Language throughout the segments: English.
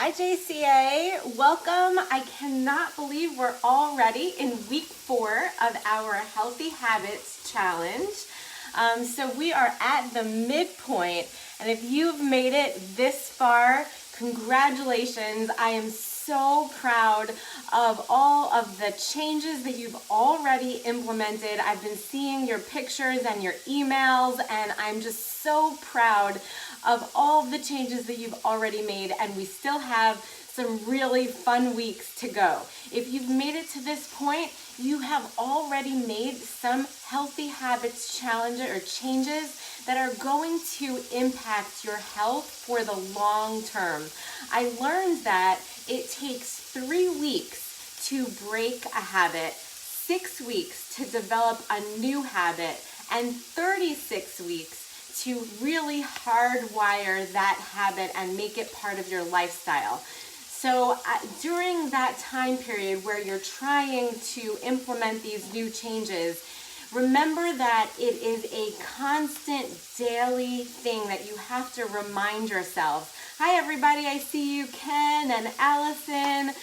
Hi JCA, welcome. I cannot believe we're already in week 4 of our Healthy Habits Challenge. So we are at the midpoint, and if you've made it this far, congratulations. I am so proud of all of the changes that you've already implemented. I've been seeing your pictures and your emails, and I'm just so proud of all the changes that you've already made, and we still have some really fun weeks to go. If you've made it to this point, you have already made some healthy habits challenges or changes that are going to impact your health for the long term. I learned that it takes 3 weeks to break a habit, 6 weeks to develop a new habit, and 36 weeks to really hardwire that habit and make it part of your lifestyle. So during that time period where you're trying to implement these new changes, remember that it is a constant daily thing that you have to remind yourself. Hi everybody, I see you, Ken and Allison,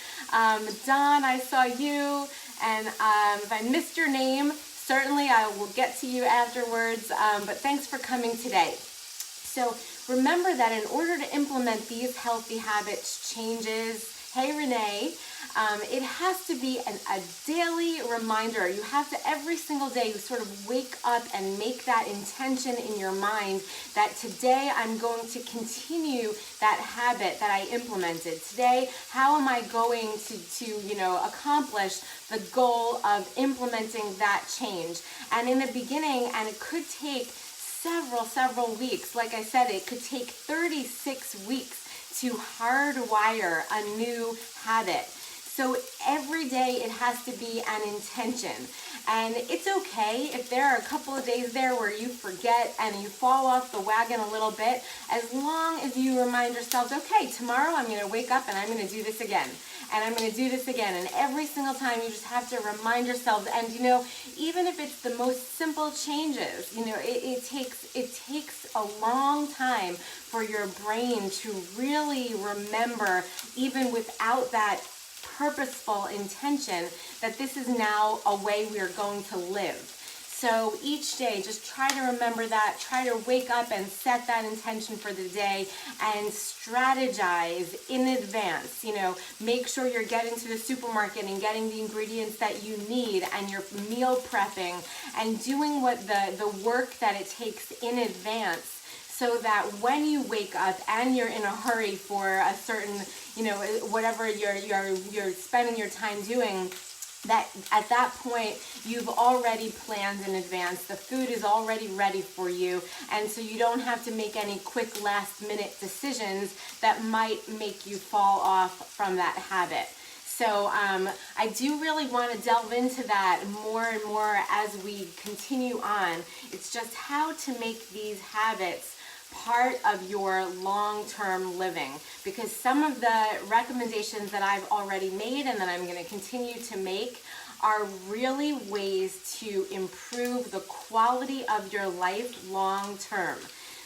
Don, I saw you, and if I missed your name, certainly I will get to you afterwards, but thanks for coming today. So remember that in order to implement these healthy habits changes, hey Renee, it has to be a daily reminder. You have to every single day sort of wake up and make that intention in your mind that today I'm going to continue that habit that I implemented. Today, how am I going to accomplish the goal of implementing that change? And in the beginning, and it could take several weeks. Like I said, it could take 36 weeks to hardwire a new habit. So every day it has to be an intention. And it's okay if there are a couple of days there where you forget and you fall off the wagon a little bit, as long as you remind yourselves, okay, tomorrow I'm going to wake up and I'm going to do this again. And I'm going to do this again. And every single time you just have to remind yourselves. And even if it's the most simple changes, it takes a long time for your brain to really remember, even without that purposeful intention, that this is now a way we are going to live. So each day, just try to remember that, try to wake up and set that intention for the day and strategize in advance. Make sure you're getting to the supermarket and getting the ingredients that you need, and you're meal prepping and doing what the work that it takes in advance, so that when you wake up and you're in a hurry for a certain, whatever you're spending your time doing, that at that point you've already planned in advance. The food is already ready for you, and so you don't have to make any quick last-minute decisions that might make you fall off from that habit. So I do really want to delve into that more and more as we continue on. It's just how to make these habits part of your long-term living, because some of the recommendations that I've already made and that I'm going to continue to make are really ways to improve the quality of your life long-term.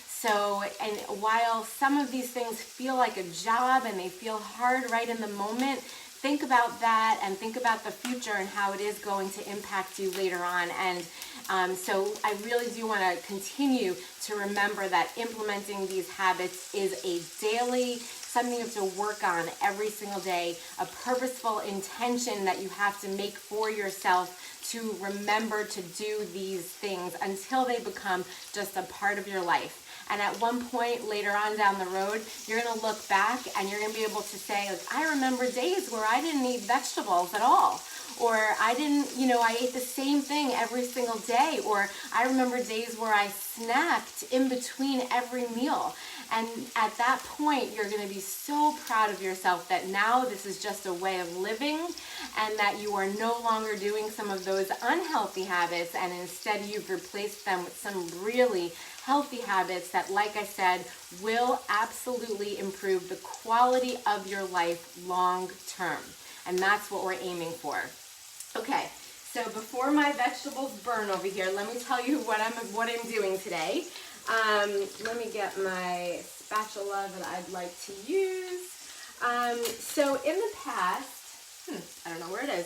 So, and while some of these things feel like a job and they feel hard right in the moment, think about that and think about the future and how it is going to impact you later on. And so I really do want to continue to remember that implementing these habits is a daily, something you have to work on every single day, a purposeful intention that you have to make for yourself to remember to do these things until they become just a part of your life. And at one point later on down the road, you're going to look back and you're going to be able to say, like, I remember days where I didn't eat vegetables at all. Or I didn't, I ate the same thing every single day. Or I remember days where I snacked in between every meal. And at that point, you're going to be so proud of yourself that now this is just a way of living, and that you are no longer doing some of those unhealthy habits, and instead you've replaced them with some really healthy habits that, like I said, will absolutely improve the quality of your life long term. And that's what we're aiming for. Okay, so before my vegetables burn over here, let me tell you what I'm doing today. Let me get my spatula that I'd like to use. So in the past, I don't know where it is.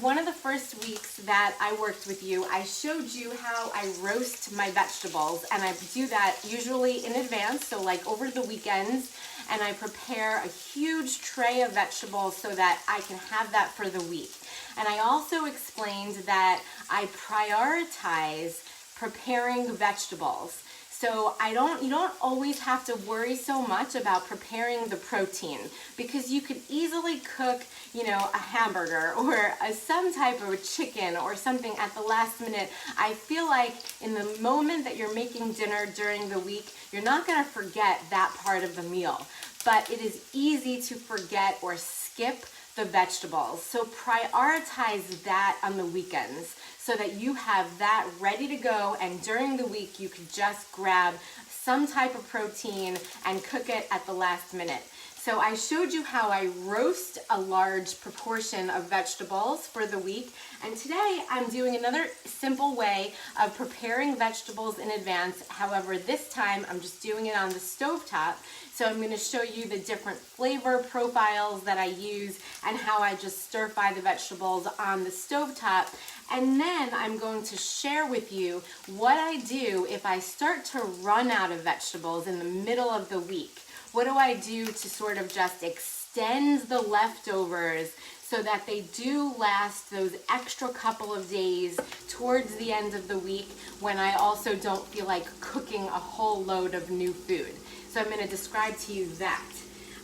One of the first weeks that I worked with you, I showed you how I roast my vegetables, and I do that usually in advance, so like over the weekends, and I prepare a huge tray of vegetables so that I can have that for the week. And I also explained that I prioritize preparing vegetables. So you don't always have to worry so much about preparing the protein, because you could easily cook, a hamburger or some type of a chicken or something at the last minute. I feel like in the moment that you're making dinner during the week, you're not going to forget that part of the meal. But it is easy to forget or skip the vegetables. So prioritize that on the weekends so that you have that ready to go, and during the week you can just grab some type of protein and cook it at the last minute. So I showed you how I roast a large proportion of vegetables for the week, and today I'm doing another simple way of preparing vegetables in advance. However, this time I'm just doing it on the stovetop. So I'm going to show you the different flavor profiles that I use and how I just stir fry the vegetables on the stovetop. And then I'm going to share with you what I do if I start to run out of vegetables in the middle of the week. What do I do to sort of just extend the leftovers so that they do last those extra couple of days towards the end of the week, when I also don't feel like cooking a whole load of new food? So I'm going to describe to you that.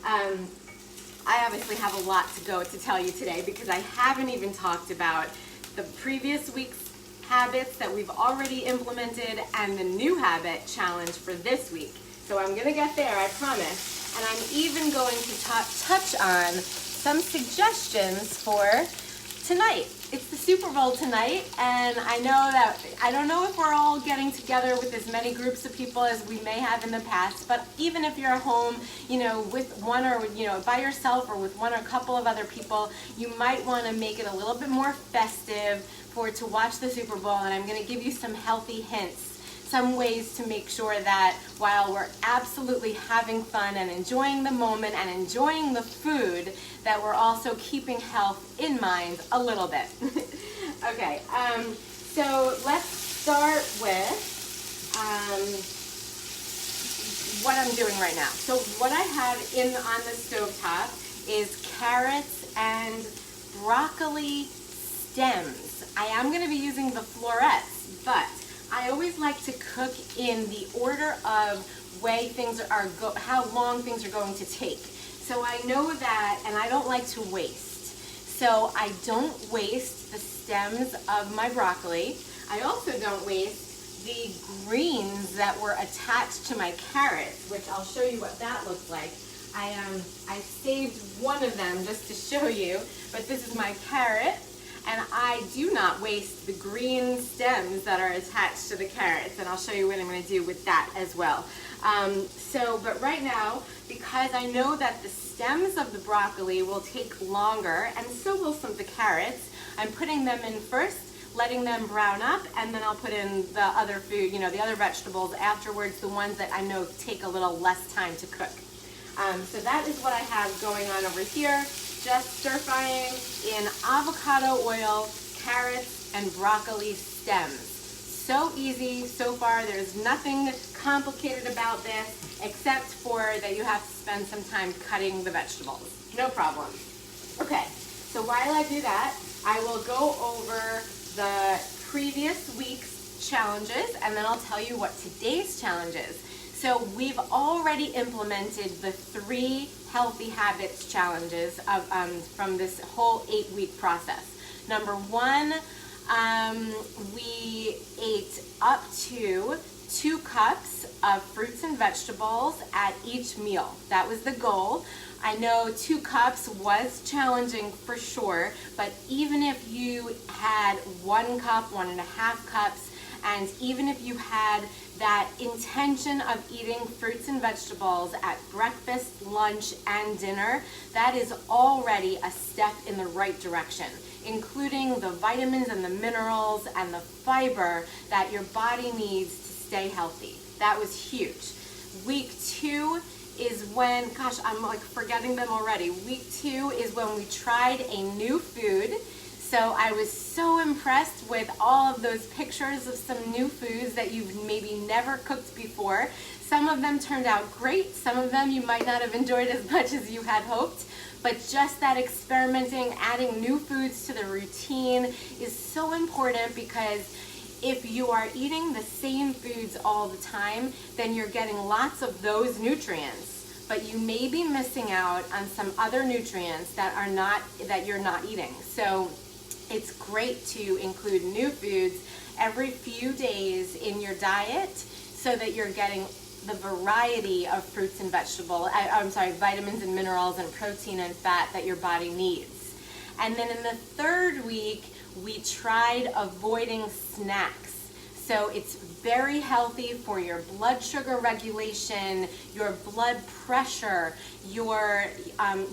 I obviously have a lot to tell you today, because I haven't even talked about the previous week's habits that we've already implemented and the new habit challenge for this week. So I'm going to get there, I promise. And I'm even going to touch on some suggestions for tonight. It's the Super Bowl tonight, and I don't know if we're all getting together with as many groups of people as we may have in the past, but even if you're at home, with one or, by yourself or with one or a couple of other people, you might want to make it a little bit more festive to watch the Super Bowl, and I'm going to give you some healthy hints. Some ways to make sure that while we're absolutely having fun and enjoying the moment and enjoying the food, that we're also keeping health in mind a little bit. Okay, so let's start with what I'm doing right now. So what I have on the stovetop is carrots and broccoli stems. I am going to be using the florets, but I always like to cook in the order of how long things are going to take. So I know that, and I don't like to waste. So I don't waste the stems of my broccoli. I also don't waste the greens that were attached to my carrots, which I'll show you what that looks like. I saved one of them just to show you, but this is my carrot. And I do not waste the green stems that are attached to the carrots, and I'll show you what I'm going to do with that as well. But right now, because I know that the stems of the broccoli will take longer, and so will some of the carrots, I'm putting them in first, letting them brown up, and then I'll put in the other food, the other vegetables afterwards, the ones that I know take a little less time to cook. So that is what I have going on over here. Just stir frying in avocado oil, carrots, and broccoli stems. So easy so far. There's nothing complicated about this, except for that you have to spend some time cutting the vegetables. No problem. Okay, so while I do that, I will go over the previous week's challenges, and then I'll tell you what today's challenge is. So we've already implemented the 3 healthy habits challenges from this whole 8-week process. Number 1, we ate up to 2 cups of fruits and vegetables at each meal. That was the goal. I know 2 cups was challenging for sure, but even if you had 1 cup, 1.5 cups, and even if you had that intention of eating fruits and vegetables at breakfast, lunch, and dinner, that is already a step in the right direction, including the vitamins and the minerals and the fiber that your body needs to stay healthy. That was huge. Week 2 is when, gosh, I'm like forgetting them already. Week 2 is when we tried a new food. So I was so impressed with all of those pictures of some new foods that you've maybe never cooked before. Some of them turned out great. Some of them you might not have enjoyed as much as you had hoped. But just that experimenting, adding new foods to the routine is so important, because if you are eating the same foods all the time, then you're getting lots of those nutrients, but you may be missing out on some other nutrients that you're not eating. So it's great to include new foods every few days in your diet so that you're getting the variety of fruits and vitamins and minerals and protein and fat that your body needs. And then in the 3rd week, we tried avoiding snacks. So it's very healthy for your blood sugar regulation, your blood pressure, your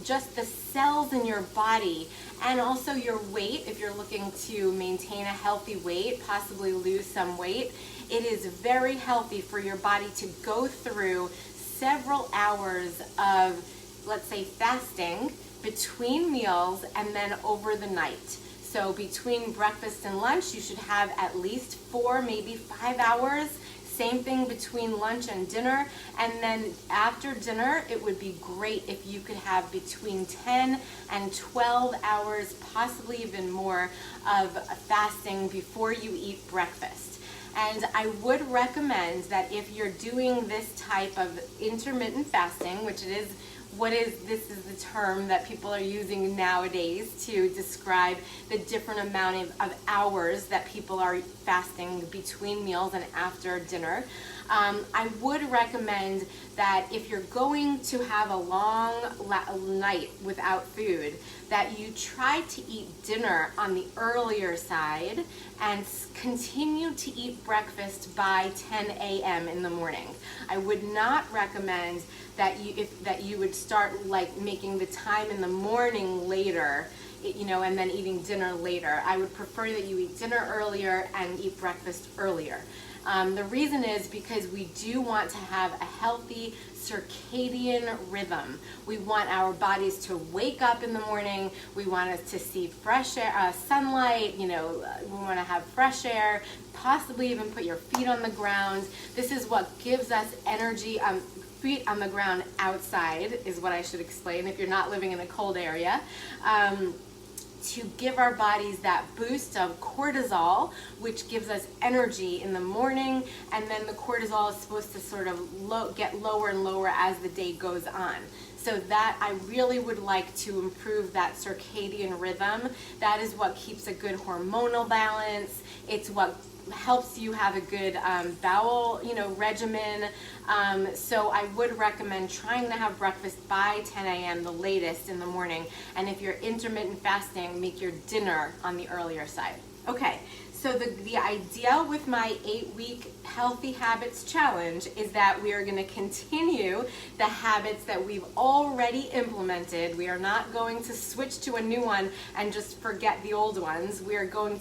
just the cells in your body, and also your weight. If you're looking to maintain a healthy weight, possibly lose some weight, it is very healthy for your body to go through several hours of, let's say, fasting between meals and then over the night. So between breakfast and lunch, you should have at least 4, maybe 5 hours. Same thing between lunch and dinner. And then after dinner, it would be great if you could have between 10 and 12 hours, possibly even more, of fasting before you eat breakfast. And I would recommend that if you're doing this type of intermittent fasting, which it is, this is the term that people are using nowadays to describe the different amount of hours that people are fasting between meals and after dinner. I would recommend that if you're going to have a long night without food, that you try to eat dinner on the earlier side and continue to eat breakfast by 10 a.m. in the morning. I would not recommend that you would start like making the time in the morning later, and then eating dinner later. I would prefer that you eat dinner earlier and eat breakfast earlier. The reason is because we do want to have a healthy circadian rhythm. We want our bodies to wake up in the morning. We want us to see fresh air, sunlight, we want to have fresh air, possibly even put your feet on the ground. This is what gives us energy. Feet on the ground outside is what I should explain if you're not living in a cold area. To give our bodies that boost of cortisol, which gives us energy in the morning, and then the cortisol is supposed to sort of get lower and lower as the day goes on. So that I really would like to improve that circadian rhythm. That is what keeps a good hormonal balance. It's what helps you have a good bowel, regimen. So I would recommend trying to have breakfast by 10 a.m. the latest in the morning. And if you're intermittent fasting, make your dinner on the earlier side. Okay, so the idea with my 8-week Healthy Habits Challenge is that we are going to continue the habits that we've already implemented. We are not going to switch to a new one and just forget the old ones.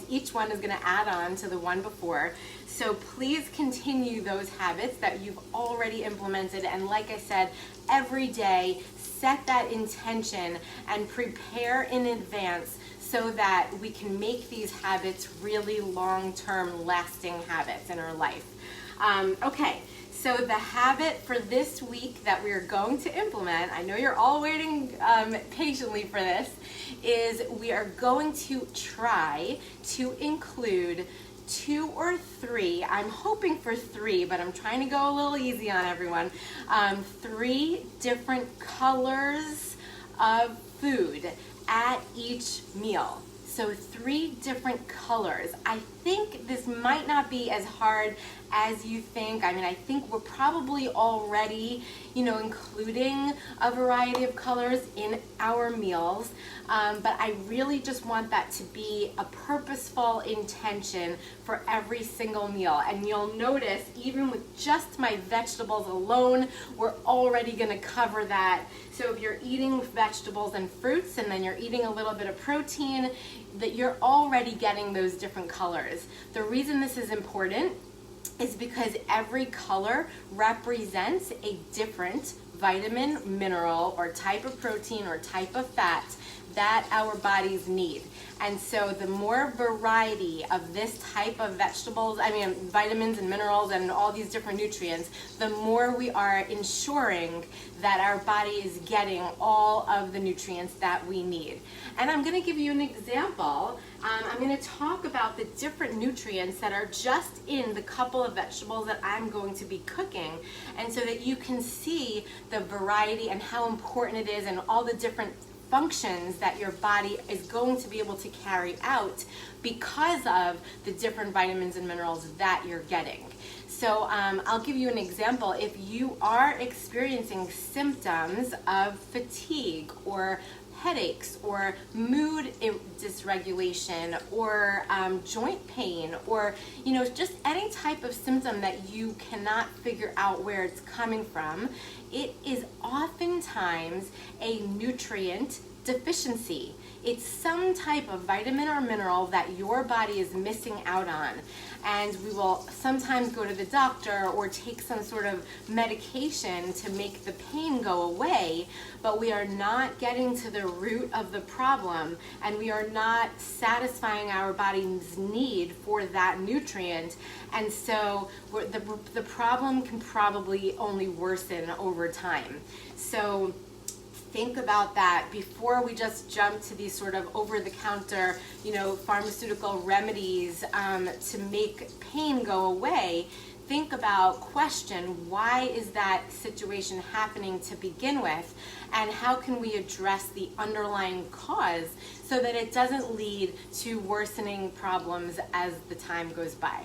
Each one is going to add on to the one before. So please continue those habits that you've already implemented. And like I said, every day, set that intention and prepare in advance so that we can make these habits really long-term lasting habits in our life. Okay, so the habit for this week that we're going to implement, I know you're all waiting patiently for this, is we are going to try to include 2 or 3, I'm hoping for 3, but I'm trying to go a little easy on everyone, 3 different colors of food at each meal. So 3 different colors. I think this might not be as hard as you think. I mean, I think we're probably already, including a variety of colors in our meals. But I really just want that to be a purposeful intention for every single meal. And you'll notice, even with just my vegetables alone, we're already gonna cover that. So if you're eating vegetables and fruits, and then you're eating a little bit of protein, that you're already getting those different colors. The reason this is important is because every color represents a different vitamin, mineral, or type of protein or type of fat that our bodies need. And so the more variety of this type of vegetables, vitamins and minerals and all these different nutrients, the more we are ensuring that our body is getting all of the nutrients that we need. And I'm going to give you an example. I'm going to talk about the different nutrients that are just in the couple of vegetables that I'm going to be cooking, and so that you can see the variety and how important it is and all the different functions that your body is going to be able to carry out because of the different vitamins and minerals that you're getting. So I'll give you an example. If you are experiencing symptoms of fatigue or headaches or mood dysregulation or joint pain, or just any type of symptom that you cannot figure out where it's coming from, it is oftentimes a nutrient deficiency. It's some type of vitamin or mineral that your body is missing out on. And we will sometimes go to the doctor or take some sort of medication to make the pain go away, but we are not getting to the root of the problem, and we are not satisfying our body's need for that nutrient. And so the problem can probably only worsen over time. So think about that before we just jump to these sort of over-the-counter, pharmaceutical remedies to make pain go away. Think about, question, why is that situation happening to begin with, and how can we address the underlying cause so that it doesn't lead to worsening problems as the time goes by.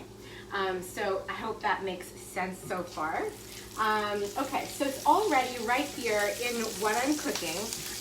So I hope that makes sense so far. Okay, so it's already right here in what I'm cooking.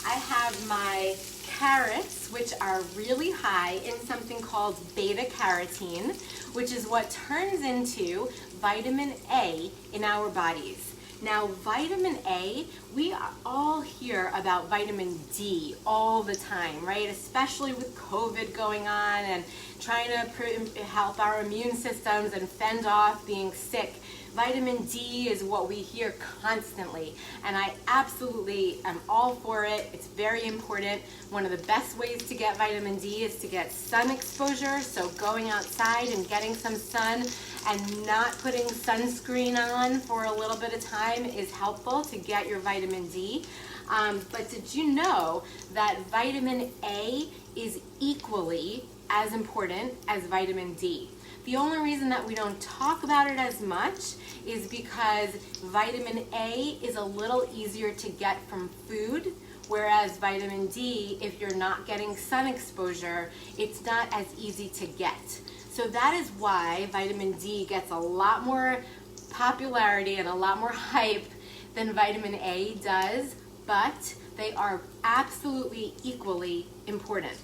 I have my carrots, which are really high in something called beta carotene, which is what turns into vitamin A in our bodies. Now, vitamin A, we all hear about vitamin D all the time, right? Especially with COVID going on and trying to help our immune systems and fend off being sick. Vitamin D is what we hear constantly, and I absolutely am all for it. It's very important. One of the best ways to get vitamin D is to get sun exposure, so going outside and getting some sun and not putting sunscreen on for a little bit of time is helpful to get your vitamin D. But did you know that vitamin A is equally as important as vitamin D? The only reason that we don't talk about it as much is because vitamin A is a little easier to get from food, whereas vitamin D, if you're not getting sun exposure, it's not as easy to get. So that is why vitamin D gets a lot more popularity and a lot more hype than vitamin A does, but they are absolutely equally important.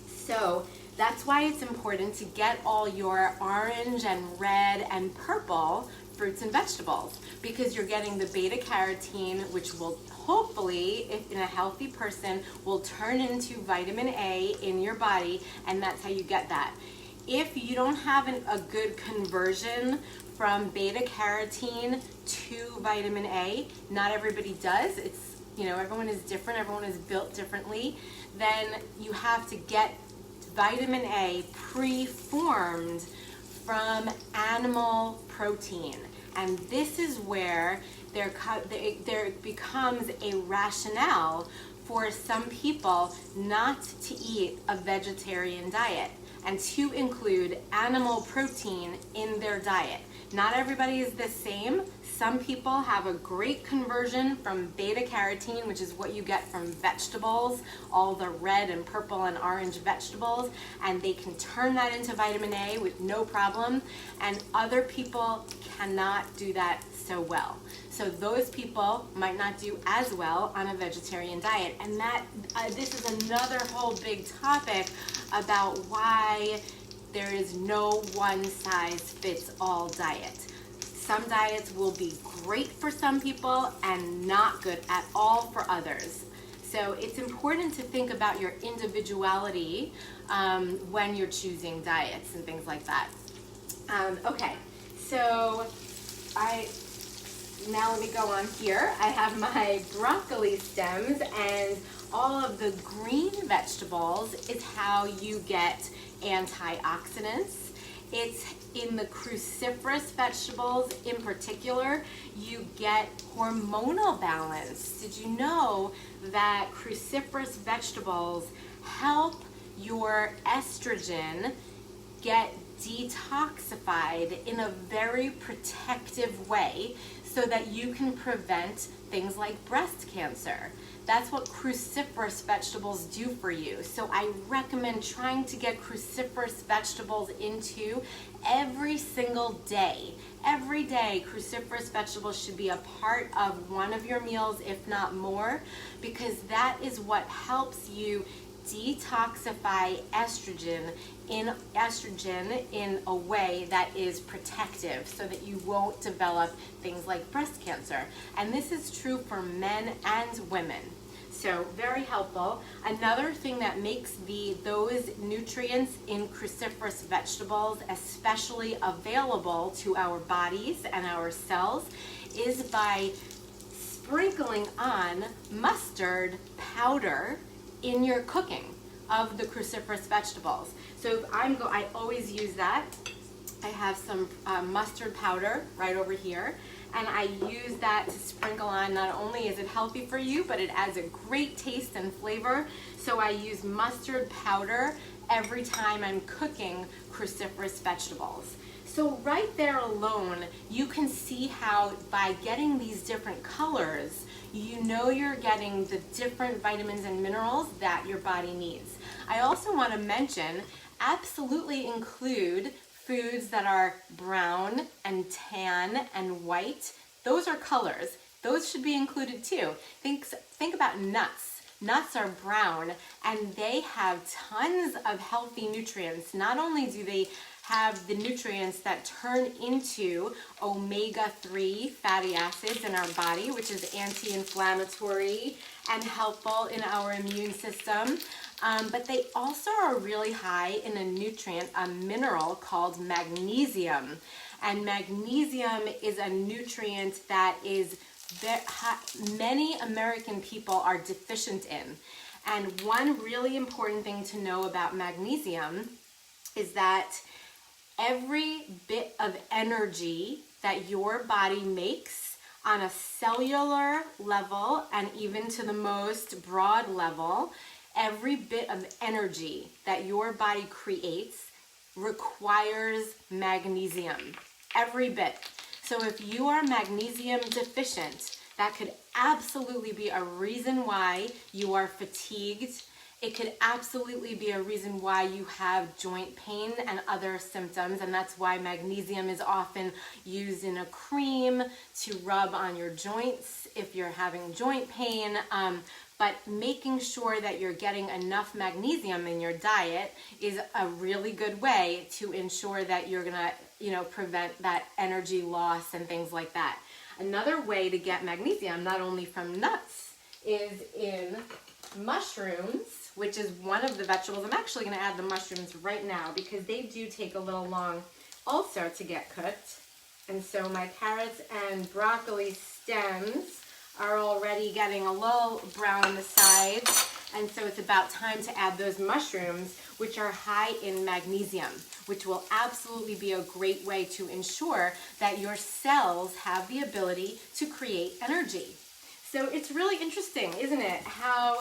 So that's why it's important to get all your orange and red and purple fruits and vegetables, because you're getting the beta carotene, which will hopefully, if in a healthy person, will turn into vitamin A in your body, and that's how you get that. If you don't have a good conversion from beta carotene to vitamin A, not everybody does, it's, everyone is different, everyone is built differently, then you have to get vitamin A pre-formed from animal protein. And this is where there becomes a rationale for some people not to eat a vegetarian diet and to include animal protein in their diet. Not everybody is the same. Some people have a great conversion from beta carotene, which is what you get from vegetables, all the red and purple and orange vegetables, and they can turn that into vitamin A with no problem, and other people cannot do that so well. So those people might not do as well on a vegetarian diet, and this is another whole big topic about why there is no one-size-fits-all diet. Some diets will be great for some people and not good at all for others. So it's important to think about your individuality when you're choosing diets and things like that. Okay, so now let me go on here. I have my broccoli stems, and all of the green vegetables is how you get antioxidants. It's in the cruciferous vegetables in particular, you get hormonal balance. Did you know that cruciferous vegetables help your estrogen get detoxified in a very protective way so that you can prevent things like breast cancer? That's what cruciferous vegetables do for you. So I recommend trying to get cruciferous vegetables into every single day. Every day, cruciferous vegetables should be a part of one of your meals, if not more, because that is what helps you detoxify estrogen in a way that is protective so that you won't develop things like breast cancer. And this is true for men and women. So very helpful. Another thing that makes those nutrients in cruciferous vegetables especially available to our bodies and our cells is by sprinkling on mustard powder in your cooking of the cruciferous vegetables. So I always use that. I have some mustard powder right over here, and I use that to sprinkle on. Not only is it healthy for you, but it adds a great taste and flavor. So I use mustard powder every time I'm cooking cruciferous vegetables. So right there alone, you can see how by getting these different colors, you know you're getting the different vitamins and minerals that your body needs. I also want to mention, absolutely include foods that are brown and tan and white. Those are colors. Those should be included too. Think about nuts. Nuts are brown and they have tons of healthy nutrients. Not only do they have the nutrients that turn into omega-3 fatty acids in our body, which is anti-inflammatory and helpful in our immune system, but they also are really high in a mineral called magnesium. And magnesium is a nutrient that many American people are deficient in. And one really important thing to know about magnesium is that every bit of energy that your body makes on a cellular level and even to the most broad level, every bit of energy that your body creates requires magnesium. Every bit. So if you are magnesium deficient, that could absolutely be a reason why you are fatigued. It could absolutely be a reason why you have joint pain and other symptoms, and that's why magnesium is often used in a cream to rub on your joints if you're having joint pain. But making sure that you're getting enough magnesium in your diet is a really good way to ensure that you're gonna, prevent that energy loss and things like that. Another way to get magnesium, not only from nuts, is in mushrooms, which is one of the vegetables. I'm actually going to add the mushrooms right now because they do take a little long also to get cooked. And so my carrots and broccoli stems are already getting a little brown on the sides. And so it's about time to add those mushrooms, which are high in magnesium, which will absolutely be a great way to ensure that your cells have the ability to create energy. So it's really interesting, isn't it, how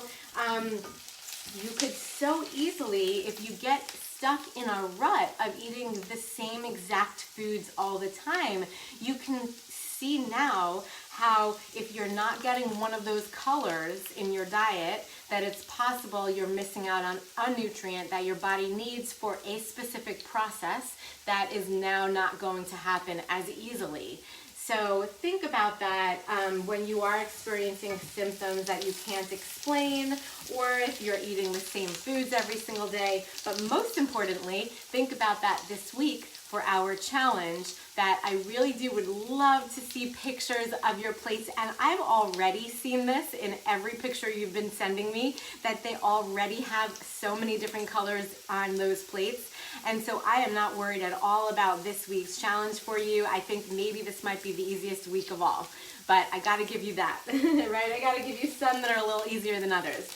you could so easily, if you get stuck in a rut of eating the same exact foods all the time, you can see now how if you're not getting one of those colors in your diet, that it's possible you're missing out on a nutrient that your body needs for a specific process that is now not going to happen as easily. So think about that when you are experiencing symptoms that you can't explain, or if you're eating the same foods every single day. But most importantly, think about that this week for our challenge, that I really would love to see pictures of your plates. And I've already seen this in every picture you've been sending me, that they already have so many different colors on those plates. And so I am not worried at all about this week's challenge for you. I think maybe this might be the easiest week of all. but I gotta give you that, right? I gotta give you some that are a little easier than others.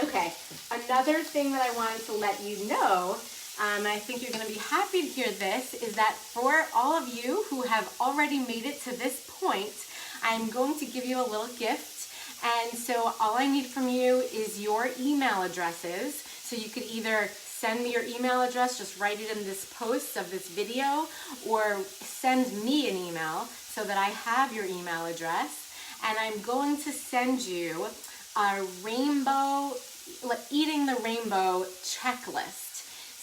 Okay, another thing that I wanted to let you know, and I think you're gonna be happy to hear this, is that for all of you who have already made it to this point, I'm going to give you a little gift. And so all I need from you is your email addresses. So you could either send me your email address, just write it in this post of this video, or send me an email so that I have your email address. And I'm going to send you a rainbow, eating the rainbow checklist,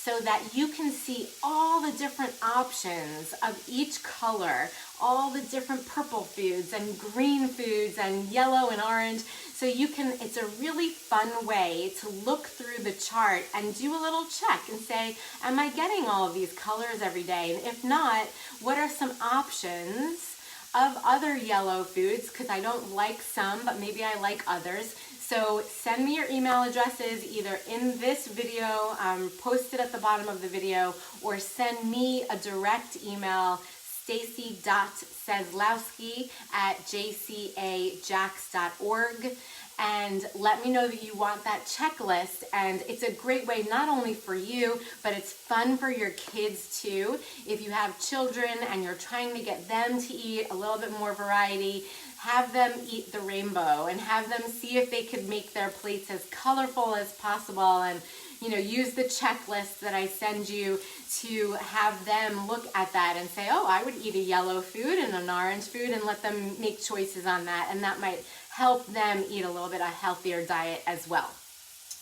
so that you can see all the different options of each color, all the different purple foods and green foods and yellow and orange. So you can, it's a really fun way to look through the chart and do a little check and say, am I getting all of these colors every day? And if not, what are some options of other yellow foods? Because I don't like some, but maybe I like others. So send me your email addresses either in this video, post it at the bottom of the video, or send me a direct email, stacy.sezlowski@jcajax.org, and let me know that you want that checklist. And it's a great way not only for you, but it's fun for your kids too. If you have children and you're trying to get them to eat a little bit more variety, have them eat the rainbow and have them see if they could make their plates as colorful as possible, and use the checklist that I send you to have them look at that and say, oh, I would eat a yellow food and an orange food, and let them make choices on that, and that might help them eat a little bit of a healthier diet as well.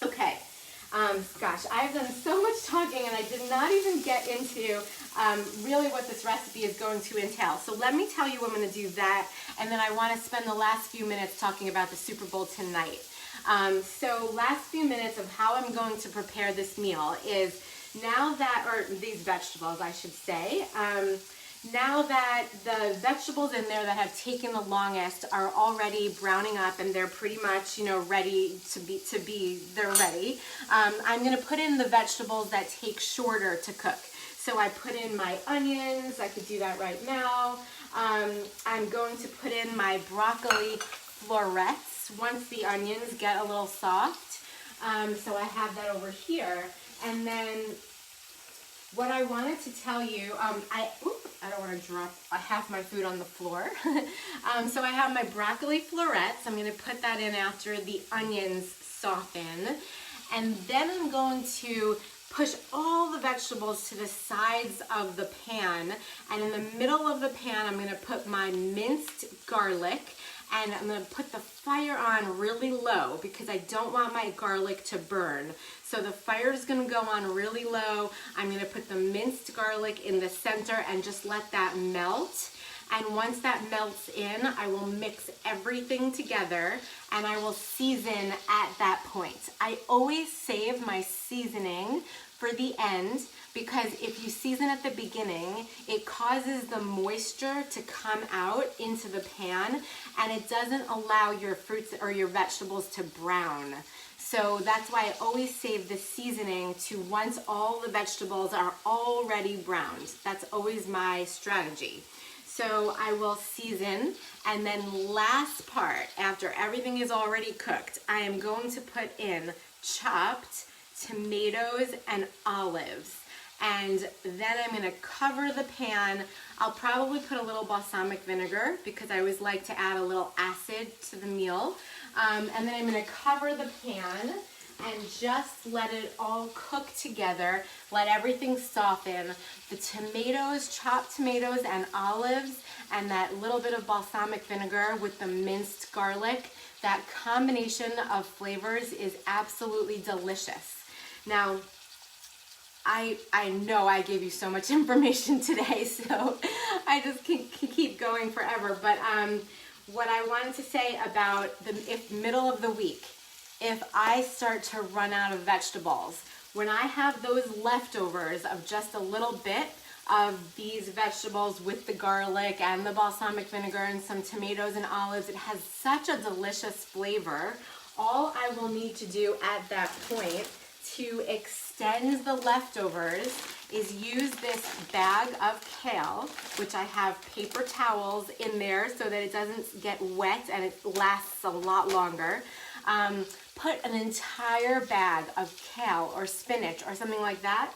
Okay. Gosh, I've done so much talking and I did not even get into really what this recipe is going to entail. So let me tell you I'm going to do that, and then I want to spend the last few minutes talking about the Super Bowl tonight. So last few minutes of how I'm going to prepare this meal is these vegetables, I should say. Now that the vegetables in there that have taken the longest are already browning up and they're pretty much, ready they're ready. I'm going to put in the vegetables that take shorter to cook. So I put in my onions. I could do that right now. I'm going to put in my broccoli florets once the onions get a little soft. So I have that over here. And then what I wanted to tell you, I don't want to drop half my food on the floor. So I have my broccoli florets. I'm going to put that in after the onions soften. And then I'm going to push all the vegetables to the sides of the pan. And in the middle of the pan, I'm going to put my minced garlic. And I'm going to put the fire on really low because I don't want my garlic to burn. So the fire is going to go on really low. I'm going to put the minced garlic in the center and just let that melt. And once that melts in, I will mix everything together and I will season at that point. I always save my seasoning for the end, because if you season at the beginning, it causes the moisture to come out into the pan and it doesn't allow your fruits or your vegetables to brown. So that's why I always save the seasoning to once all the vegetables are already browned. That's always my strategy. So I will season, and then last part, after everything is already cooked, I am going to put in chopped tomatoes and olives. And then I'm going to cover the pan. I'll probably put a little balsamic vinegar because I always like to add a little acid to the meal. And then I'm going to cover the pan and just let it all cook together. Let everything soften. The tomatoes, chopped tomatoes and olives, and that little bit of balsamic vinegar with the minced garlic, that combination of flavors is absolutely delicious. Now, I know I gave you so much information today, so I just can keep going forever. But what I wanted to say about the middle of the week, if I start to run out of vegetables, when I have those leftovers of just a little bit of these vegetables with the garlic and the balsamic vinegar and some tomatoes and olives, it has such a delicious flavor. All I will need to do at that point, to extend the leftovers is use this bag of kale, which I have paper towels in there so that it doesn't get wet and it lasts a lot longer. Put an entire bag of kale or spinach or something like that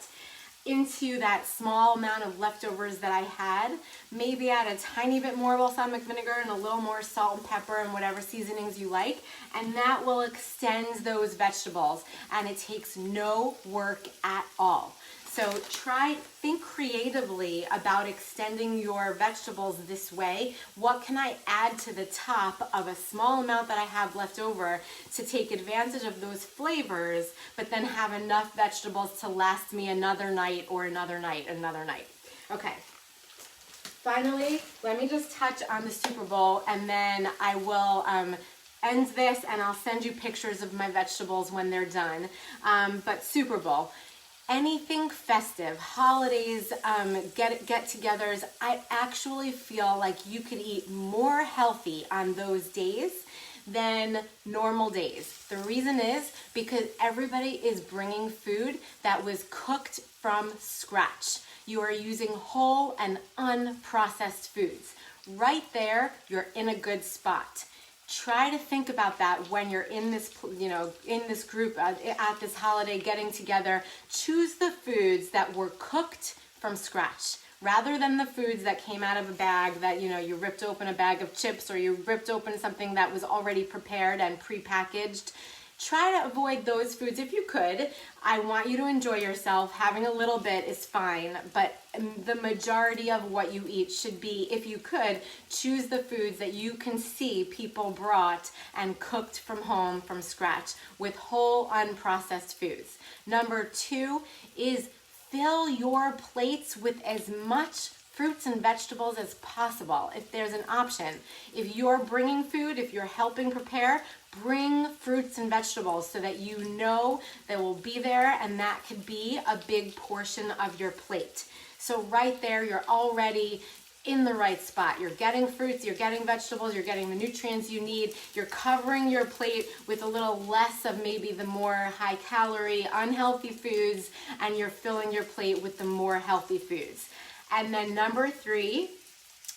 into that small amount of leftovers that I had. Maybe add a tiny bit more balsamic vinegar and a little more salt and pepper and whatever seasonings you like, and that will extend those vegetables, and it takes no work at all. So think creatively about extending your vegetables this way. What can I add to the top of a small amount that I have left over to take advantage of those flavors, but then have enough vegetables to last me another night or another night, another night. Okay. Finally, let me just touch on the Super Bowl, and then I will end this, and I'll send you pictures of my vegetables when they're done. But Super Bowl. Anything festive, holidays, get-togethers, I actually feel like you could eat more healthy on those days than normal days. The reason is because everybody is bringing food that was cooked from scratch. You are using whole and unprocessed foods. Right there, you're in a good spot. Try to think about that when you're in this, in this group at this holiday getting together. Choose the foods that were cooked from scratch rather than the foods that came out of a bag that, you ripped open a bag of chips or you ripped open something that was already prepared and prepackaged. Try to avoid those foods if you could. I want you to enjoy yourself. Having a little bit is fine, but the majority of what you eat should be, if you could, choose the foods that you can see people brought and cooked from home from scratch with whole unprocessed foods. Number 2 is fill your plates with as much fruits and vegetables as possible if there's an option. If you're bringing food, if you're helping prepare, bring fruits and vegetables so that you know they will be there, and that could be a big portion of your plate. So right there, you're already in the right spot. You're getting fruits, you're getting vegetables, you're getting the nutrients you need, you're covering your plate with a little less of maybe the more high calorie, unhealthy foods, and you're filling your plate with the more healthy foods. And then number 3,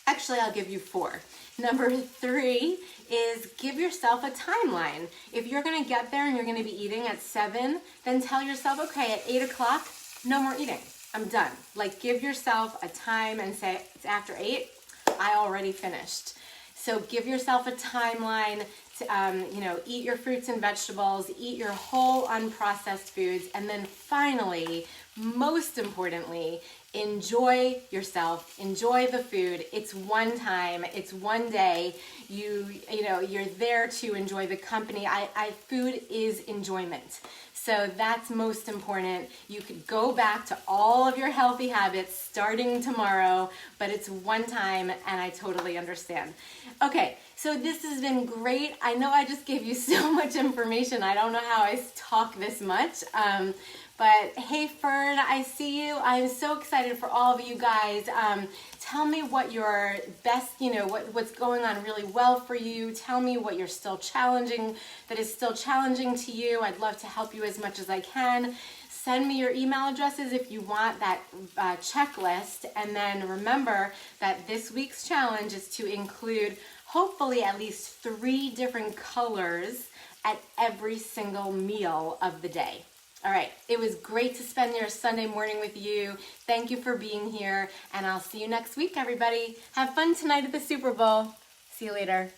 actually I'll give you 4. Number 3 is give yourself a timeline. If you're gonna get there and you're gonna be eating at 7, then tell yourself, okay, at 8 o'clock, no more eating. I'm done. Like, give yourself a time and say, it's after 8, I already finished. So give yourself a timeline to, eat your fruits and vegetables, eat your whole unprocessed foods, and then finally, most importantly, enjoy yourself, enjoy the food. It's one time, it's one day. You're there to enjoy the company. Food is enjoyment. So that's most important. You could go back to all of your healthy habits starting tomorrow, but it's one time, and I totally understand. Okay, so this has been great. I know I just gave you so much information. I don't know how I talk this much. But hey, Fern, I see you. I'm so excited for all of you guys. Tell me what your best, what's going on really well for you. Tell me what you're still challenging, that is still challenging to you. I'd love to help you as much as I can. Send me your email addresses if you want that checklist. And then remember that this week's challenge is to include hopefully at least 3 different colors at every single meal of the day. All right, it was great to spend your Sunday morning with you. Thank you for being here, and I'll see you next week, everybody. Have fun tonight at the Super Bowl. See you later.